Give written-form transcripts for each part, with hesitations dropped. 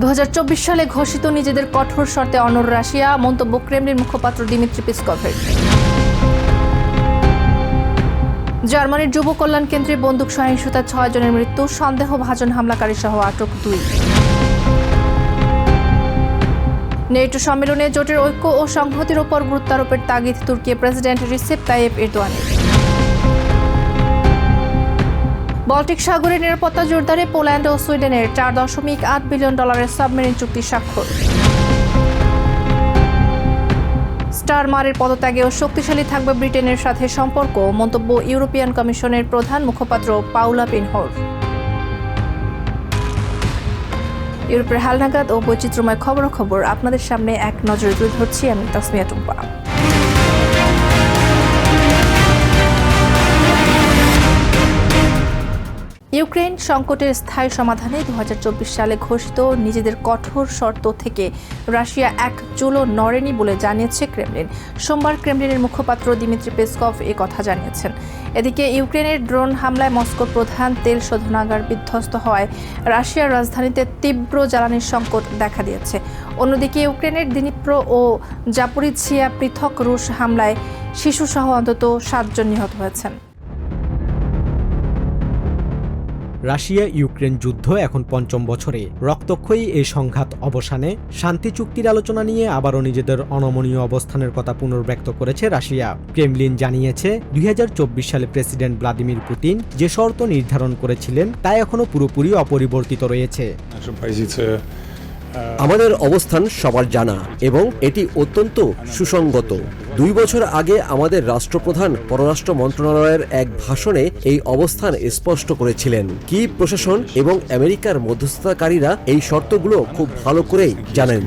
2024 সালে ঘোষিত নিজেদের কঠোর শর্তে অনড় রাশিয়া, মন্তব্য ক্রেমলিন মুখপাত্র দিমিত্রি পেসকভের। জার্মানির যুব কল্যাণ কেন্দ্রে বন্দুক সহিংসতা 6 জনের মৃত্যু, সন্দেহভাজন হামলাকারী সহ আটক 2। নেটো সম্মেলনে জোটের ঐক্য ও সংহতির উপর গুরুত্ব আরোপের তাগিদ তুর্কি প্রেসিডেন্ট রিসেপ তাইয়েপ এরদোয়ানের। বল্টিক সাগরের নিরাপত্তা জোরদারে পোল্যান্ড ও সুইডেনের $4.8 বিলিয়ন সাবমেরিন চুক্তি স্বাক্ষর। স্টারমারের পদত্যাগেও শক্তিশালী থাকবে ব্রিটেনের সাথে সম্পর্ক, মন্তব্য ইউরোপিয়ান কমিশনের প্রধান মুখপাত্র পাউলা পিনহোর। ইউরোপের হালনাগাদ ও বৈচিত্র্যময় খবরাখবর আপনাদের সামনে এক নজরে তুলে ধরছি আমি তাসমিয়া টুম্পা। ইউক্রেন সংকটের স্থায়ী সমাধানে 2024 সালে ঘোষিত নিজেদের কঠোর শর্ত থেকে রাশিয়া এক চুলও নড়েনি বলে জানিয়েছে ক্রেমলিন। সোমবার ক্রেমলিনের মুখপাত্র দিমিত্রি পেসকভ কথা জানিয়েছেন। এদিকে ইউক্রেনের ড্রোন হামলায় মস্কোর প্রধান তেল শোধনাগার বিধ্বস্ত হওয়ায় রাশিয়ার রাজধানীতে তীব্র জ্বালানির সংকট দেখা দিয়েছে। অন্যদিকে ইউক্রেনের দিনিপ্র ও জাপোরিঝিয়া পৃথক রুশ হামলায় শিশুসহ অন্তত 7 জন নিহত হয়েছেন। রাশিয়া ইউক্রেন যুদ্ধ এখন ৫ম বছরে। রক্তক্ষয়ী এই সংঘাত অবসানে শান্তি চুক্তির আলোচনা নিয়ে আবারও নিজেদের অনমনীয় অবস্থানের কথা পুনর্ব্যক্ত করেছে রাশিয়া। ক্রেমলিন জানিয়েছে 2024 সালে প্রেসিডেন্ট ভ্লাদিমির পুতিন যে শর্ত নির্ধারণ করেছিলেন তা এখনও পুরোপুরি অপরিবর্তিত রয়েছে। আমাদের অবস্থান সবার জানা এবং এটি অত্যন্ত সুসংগত। 2 বছর আগে আমাদের রাষ্ট্রপ্রধান পররাষ্ট্র মন্ত্রণালয়ের এক ভাষণে এই অবস্থান স্পষ্ট করেছিলেন। কিয়েভ প্রশাসন এবং আমেরিকার মধ্যস্থতাকারীরা এই শর্তগুলো খুব ভালো করেই জানেন।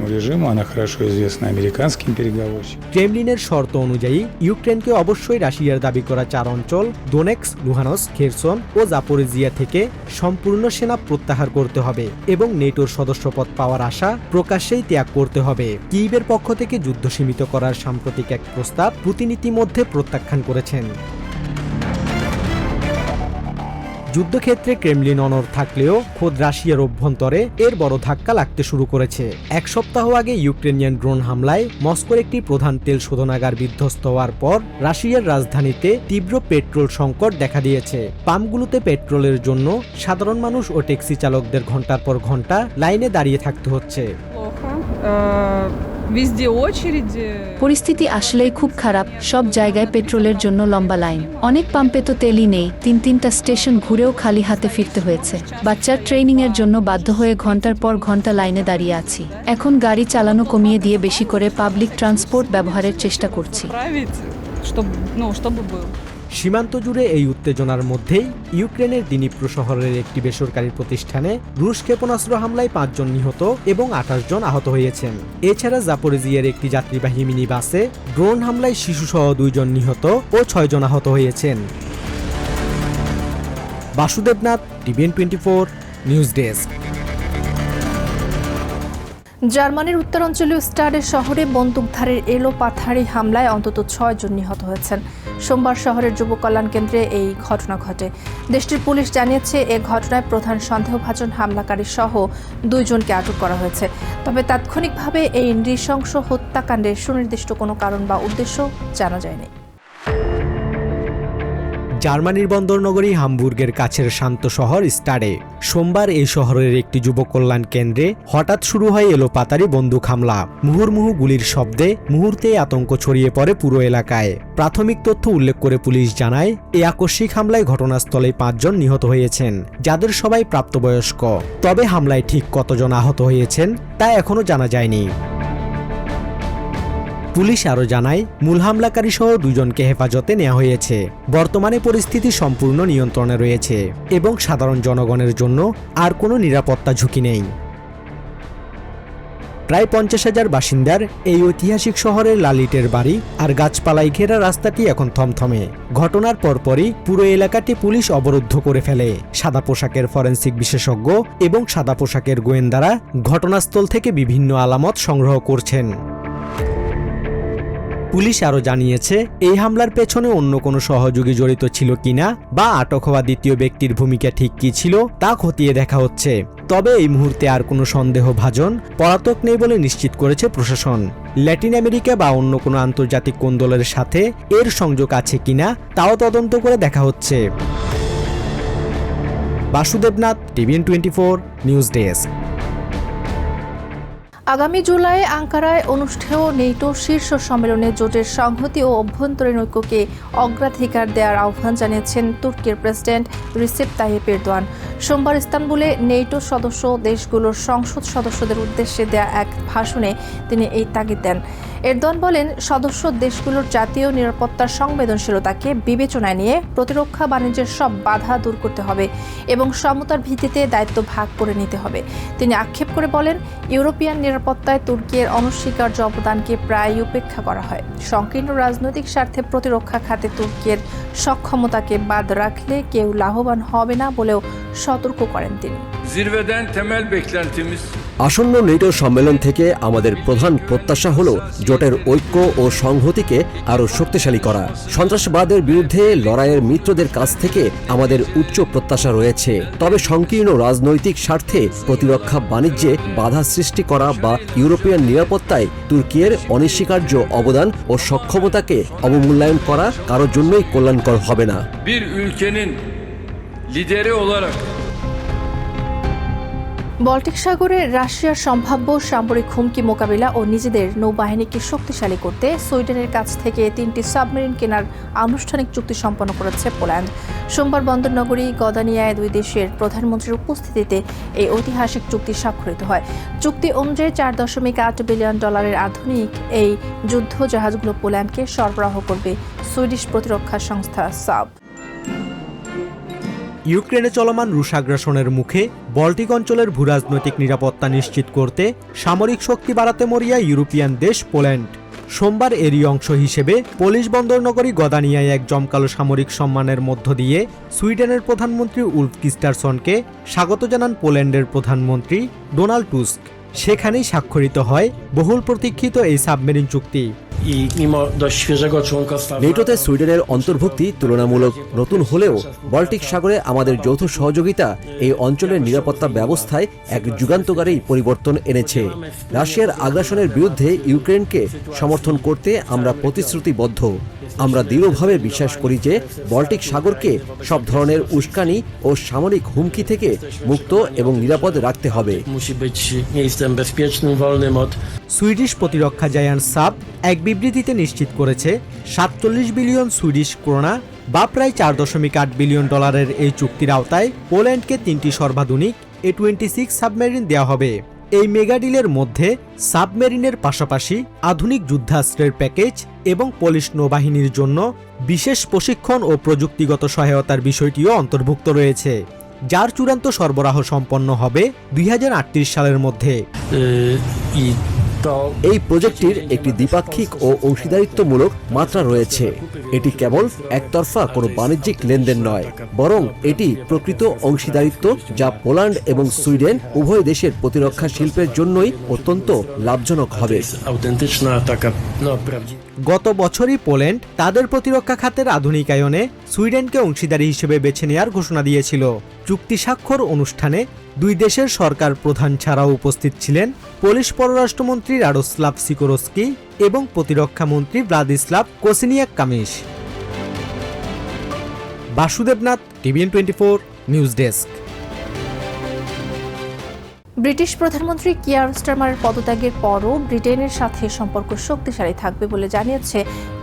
ক্রেমলিনের শর্ত অনুযায়ী ইউক্রেনকে অবশ্যই রাশিয়ার দাবি করা 4 অঞ্চল দোনেটস্ক, লুহানস্ক, খেরসন ও জাপোরিজিয়া থেকে সম্পূর্ণ সেনা প্রত্যাহার করতে হবে এবং নেটোর সদস্যপদ পাওয়ার আশা প্রকাশ্যেই ত্যাগ করতে হবে। কিয়েভের পক্ষ থেকে যুদ্ধ সীমিত করার সাম্প্রতিক এক প্রস্তাব পুতিন ইতিমধ্যে প্রত্যাখ্যান করেছেন। যুদ্ধক্ষেত্রে ক্রেমলিন অনড় থাকলেও খোদ রাশিয়ার অভ্যন্তরে এর বড় ধাক্কা লাগতে শুরু করেছে। 1 সপ্তাহ আগে ইউক্রেনিয়ান ড্রোন হামলায় মস্কোর একটি প্রধান তেল শোধনাগার বিধ্বস্ত হওয়ার পর রাশিয়ার রাজধানীতে তীব্র পেট্রোল সংকট দেখা দিয়েছে। পাম্পগুলোতে পেট্রোলের জন্য সাধারণ মানুষ ও ট্যাক্সি চালকদের ঘন্টার পর ঘন্টা লাইনে দাঁড়িয়ে থাকতে হচ্ছে। পরিস্থিতি আসলেই খুব খারাপ। সব জায়গায় পেট্রোলের জন্য লম্বা লাইন। অনেক পাম্পে তো তেলই নেই। 3টা স্টেশন ঘুরেও খালি হাতে ফিরতে হয়েছে। বাচ্চার ট্রেনিং এর জন্য বাধ্য হয়ে ঘন্টার পর ঘন্টা লাইনে দাঁড়িয়ে আছি। এখন গাড়ি চালানো কমিয়ে দিয়ে বেশি করে পাবলিক ট্রান্সপোর্ট ব্যবহারের চেষ্টা করছি। সীমান্ত জুড়ে এই উত্তেজনার মধ্যেই ইউক্রেনের দিনিপ্র শহরের একটি বেসরকারি প্রতিষ্ঠানে রুশ ক্ষেপণাস্ত্র হামলায় 5 জন নিহত এবং 28 জন আহত হয়েছেন। এছাড়া জাপোরিজিয়ার একটি যাত্রীবাহী মিনি বাসে ড্রোন হামলায় শিশুসহ 2 জন নিহত ও 6 জন আহত হয়েছেন। Basudebnath, TVN 24 news desk. জার্মানির উত্তরাঞ্চলীয় স্টাডে শহরে বন্দুকধারীর এলোপাথারি হামলায় অন্তত 6 জন নিহত হয়েছেন। সোমবার শহরের যুব কল্যাণ কেন্দ্রে এই ঘটনা ঘটে। দেশটির পুলিশ জানিয়েছে এ ঘটনায় প্রধান সন্দেহভাজন হামলাকারী সহ 2 জনকে আটক করা হয়েছে। তবে তাৎক্ষণিকভাবে এই নৃশংস হত্যাকাণ্ডের সুনির্দিষ্ট কোনো কারণ বা উদ্দেশ্য জানা যায়নি। জার্মানির বন্দরনগরী হামবুর্গের কাছের শান্ত শহর স্টাডে সোমবার এই শহরের একটি যুব কল্যাণ কেন্দ্রে হঠাৎ শুরু হয় এলোপাতারি বন্দুক হামলা। মুহুর্মুহু গুলির শব্দে মুহূর্তেই আতঙ্ক ছড়িয়ে পড়ে পুরো এলাকায়। প্রাথমিক তথ্য উল্লেখ করে পুলিশ জানায় এই আকস্মিক হামলায় ঘটনাস্থলে 5 জন নিহত হয়েছেন, যাদের সবাই প্রাপ্তবয়স্ক। তবে হামলায় ঠিক কতজন আহত হয়েছেন তা এখনো জানা যায়নি। পুলিশ আরও জানায় মূল হামলাকারী সহ 2 জনকে হেফাজতে নেওয়া হয়েছে। বর্তমানে পরিস্থিতি সম্পূর্ণ নিয়ন্ত্রণে রয়েছে এবং সাধারণ জনগণের জন্য আর কোনো নিরাপত্তা ঝুঁকি নেই। প্রায় 50,000 বাসিন্দার এই ঐতিহাসিক শহরের লালিটের বাড়ি আর গাছপালায় ঘেরা রাস্তাটি এখন থমথমে। ঘটনার পরপরই পুরো এলাকাটি পুলিশ অবরুদ্ধ করে ফেলে। সাদা পোশাকের ফরেনসিক বিশেষজ্ঞ এবং সাদা পোশাকের গোয়েন্দারা ঘটনাস্থল থেকে বিভিন্ন আলামত সংগ্রহ করছেন। পুলিশ আরও জানিয়েছে এই হামলার পেছনে অন্য কোনো সহযোগী জড়িত ছিল কিনা বা আটক হওয়া দ্বিতীয় ব্যক্তির ভূমিকা ঠিক কী ছিল তা খতিয়ে দেখা হচ্ছে। তবে এই মুহূর্তে আর কোনো সন্দেহভাজন পলাতক নেই বলে নিশ্চিত করেছে প্রশাসন। ল্যাটিন আমেরিকা বা অন্য কোনো আন্তর্জাতিক কোন্দলের সাথে এর সংযোগ আছে কিনা তাও তদন্ত করে দেখা হচ্ছে। Basudebnath, TVN 24 news desk. আগামী জুলাই আঙ্কারায় অনুষ্ঠেয় নেটো শীর্ষ সম্মেলনে জোটের সংহতি ও অভ্যন্তরীণ ঐক্যকে অগ্রাধিকার দেওয়ার আহ্বান জানিয়েছেন তুর্কির প্রেসিডেন্ট রিসেপ তাইয়েপ এরদোয়ান। সোমবার ইস্তানবুলে নেটো সদস্য দেশগুলোর সংসদ সদস্যদের উদ্দেশ্যে দেয়া এক ভাষণে তিনি এই তাগিদ দেন। এরদোয়ান বলেন, সদস্য দেশগুলোর জাতীয় নিরাপত্তার সংবেদনশীলতাকে বিবেচনায় নিয়ে প্রতিরক্ষা বাণিজ্যের সব বাধা দূর করতে হবে এবং সমতার ভিত্তিতে দায়িত্ব ভাগ করে নিতে হবে। তিনি আক্ষেপ করে বলেন, ইউরোপিয়ান নিরাপত্তায় তুর্কির অনস্বীকার্য অবদানকে প্রায় উপেক্ষা করা হয়। সংকীর্ণ রাজনৈতিক স্বার্থে প্রতিরক্ষা খাতে তুর্কির সক্ষমতাকে বাদ রাখলে কেউ লাভবান হবে না বলেও সতর্ক করেন তিনি। আসন্ন নেটো সম্মেলন থেকে আমাদের প্রধান প্রত্যাশা হল জোটের ঐক্য ও সংহতিকে আরও শক্তিশালী করা। সন্ত্রাসবাদের বিরুদ্ধে লড়াইয়ের মিত্রদের কাছ থেকে আমাদের উচ্চ প্রত্যাশা রয়েছে, তবে সংকীর্ণ রাজনৈতিক স্বার্থে প্রতিরক্ষা বাণিজ্যে বাধা সৃষ্টি করা বা ইউরোপিয়ান নিরাপত্তায় তুর্কির অনস্বীকার্য অবদান ও সক্ষমতাকে অবমূল্যায়ন করা কারোর জন্যই কল্যাণকর হবে না। Bir ülkenin lideri olarak Baltic সাগরে রাশিয়ার সম্ভাব্য সামরিক হুমকি মোকাবিলা ও নিজেদের নৌবাহিনীকে শক্তিশালী করতে সুইডেনের কাছ থেকে 3টি সাবমেরিন কেনার আনুষ্ঠানিক চুক্তি সম্পন্ন করেছে পোল্যান্ড। সোমবার বন্দরনগরী গদানিয়ায় দুই দেশের প্রধানমন্ত্রীর উপস্থিতিতে এই ঐতিহাসিক চুক্তি স্বাক্ষরিত হয়। চুক্তি অনুযায়ী $4.8 বিলিয়ন আধুনিক এই যুদ্ধ জাহাজগুলো পোল্যান্ডকে সরবরাহ করবে সুইডিশ প্রতিরক্ষা সংস্থা সাব। ইউক্রেনে চলমান রুশ আগ্রাসনের মুখে বল্টিক অঞ্চলের ভূরাজনৈতিক নিরাপত্তা নিশ্চিত করতে সামরিক শক্তি বাড়াতে মরিয়া ইউরোপিয়ান দেশ পোল্যান্ড। সোমবার এরই অংশ হিসেবে পোলিশ বন্দরনগরী গদানিয়ায় এক জমকালো সামরিক সম্মানের মধ্য দিয়ে সুইডেনের প্রধানমন্ত্রী উলফ ক্রিস্টারসনকে স্বাগত জানান পোল্যান্ডের প্রধানমন্ত্রী ডোনাল্ড টুস্ক। সেখানেই স্বাক্ষরিত হয় বহুল প্রতীক্ষিত এই সাবমেরিন চুক্তি। নেটোতে সুইডেনের অন্তর্ভুক্তি তুলনামূলক নতুন হলেও বল্টিক সাগরে আমাদের যৌথ সহযোগিতা এই অঞ্চলের নিরাপত্তা ব্যবস্থায় এক যুগান্তকারী পরিবর্তন এনেছে। রাশিয়ার আগ্রাসনের বিরুদ্ধে ইউক্রেনকে সমর্থন করতে আমরা প্রতিশ্রুতিবদ্ধ। আমরা দৃঢ়ভাবে বিশ্বাস করি যে বল্টিক সাগরকে সব ধরনের উস্কানি ও সামরিক হুমকি থেকে মুক্ত এবং নিরাপদ রাখতে হবে। সুইডিশ প্রতিরক্ষা জায়ান্ট সাব এক বিবৃতিতে নিশ্চিত করেছে 47 বিলিয়ন সুইডিশ ক্রোনা বা প্রায় $4.8 বিলিয়ন এই চুক্তির আওতায় পোল্যান্ডকে 3টি সর্বাধুনিক A-26 সাবমেরিন দেওয়া হবে। এই মেগাডিলের মধ্যে সাবমেরিনের পাশাপাশি আধুনিক যুদ্ধাস্ত্রের প্যাকেজ এবং পোলিশ নৌবাহিনীর জন্য বিশেষ প্রশিক্ষণ ও প্রযুক্তিগত সহায়তার বিষয়টিও অন্তর্ভুক্ত রয়েছে, যার চূড়ান্ত সরবরাহ সম্পন্ন হবে 2038 সালের মধ্যে। এই প্রজেক্টটির একটি দ্বিপাক্ষিক ও অংশীদারিত্বমূলক মাত্রা রয়েছে। এটি কেবল একতরফা কোনো বাণিজ্যিক লেনদেন নয়, বরং এটি প্রকৃত অংশীদারিত্ব যা পোল্যান্ড এবং সুইডেন উভয় দেশের প্রতিরক্ষা শিল্পের জন্যই অত্যন্ত লাভজনক হবে। গত বছরই পোল্যান্ড তাদের প্রতিরক্ষা খাতের আধুনিকায়নে সুইডেনকে অংশীদারি হিসেবে বেছে নেওয়ার ঘোষণা দিয়েছিল। চুক্তি স্বাক্ষর অনুষ্ঠানে দুই দেশের সরকার প্রধান ছাড়াও উপস্থিত ছিলেন পোলিশ পররাষ্ট্রমন্ত্রী রাডোস্লাভ সিকোরস্কি এবং প্রতিরক্ষা মন্ত্রী Wladyslaw Kosiniak Kamysz. Basudeb Nath, TVN 24 news desk. British প্রধানমন্ত্রী কিয়ার স্টারমারের পদত্যাগের পরও ব্রিটেনের সাথে সম্পর্ক শক্তিশালী থাকবে বলে জানিয়েছে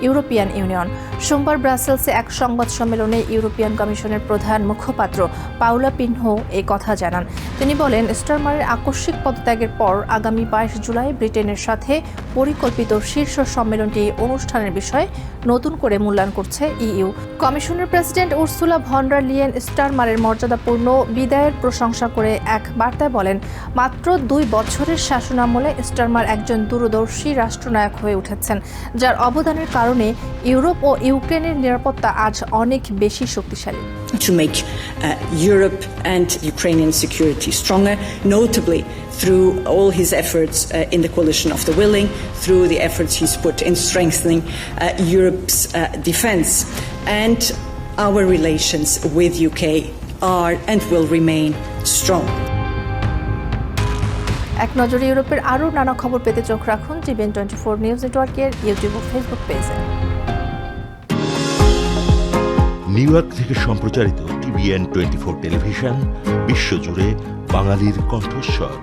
ইউরোপিয়ান ইউনিয়ন। সোমবার ব্রাসেলসে এক সংবাদ সম্মেলনে ইউরোপিয়ান কমিশনের প্রধান মুখপাত্র পাউলা পিনহো এই কথা জানান। তিনি বলেন, স্টারমারের আকস্মিক পদত্যাগের পর আগামী 22 জুলাই ব্রিটেনের সাথে পরিকল্পিত শীর্ষ সম্মেলনটি অনুষ্ঠানের বিষয়ে নতুন করে মূল্যায়ন করছে ইইউ। কমিশনের president Ursula von der Leyen স্টারমারের মর্যাদাপূর্ণ বিদায়ের প্রশংসা করে এক বার্তায় বলেন, মাত্র 2 বছরের শাসনামলে স্টারমার একজন দূরদর্শী রাষ্ট্রনায়ক হয়ে উঠেছেন, যার অবদানের কারণে ইউরোপ ও ইউক্রেনের নিরাপত্তা আজ অনেক বেশি শক্তিশালী। To make Europe and Ukrainian security stronger, notably through all his efforts in the coalition of the willing, through the efforts he's put in strengthening Europe's defense. And our relations with UK are and will remain strong. এক নজরে ইউরোপের আরও নানা খবর পেতে চোখ রাখুন TVN 24 news নেটওয়ার্কের ইউটিউব ও ফেসবুক পেজে। নিউ ইয়র্ক থেকে সম্প্রচারিত টিভিএন 24 টেলিভিশন বিশ্বজুড়ে বাঙালির কণ্ঠস্বর।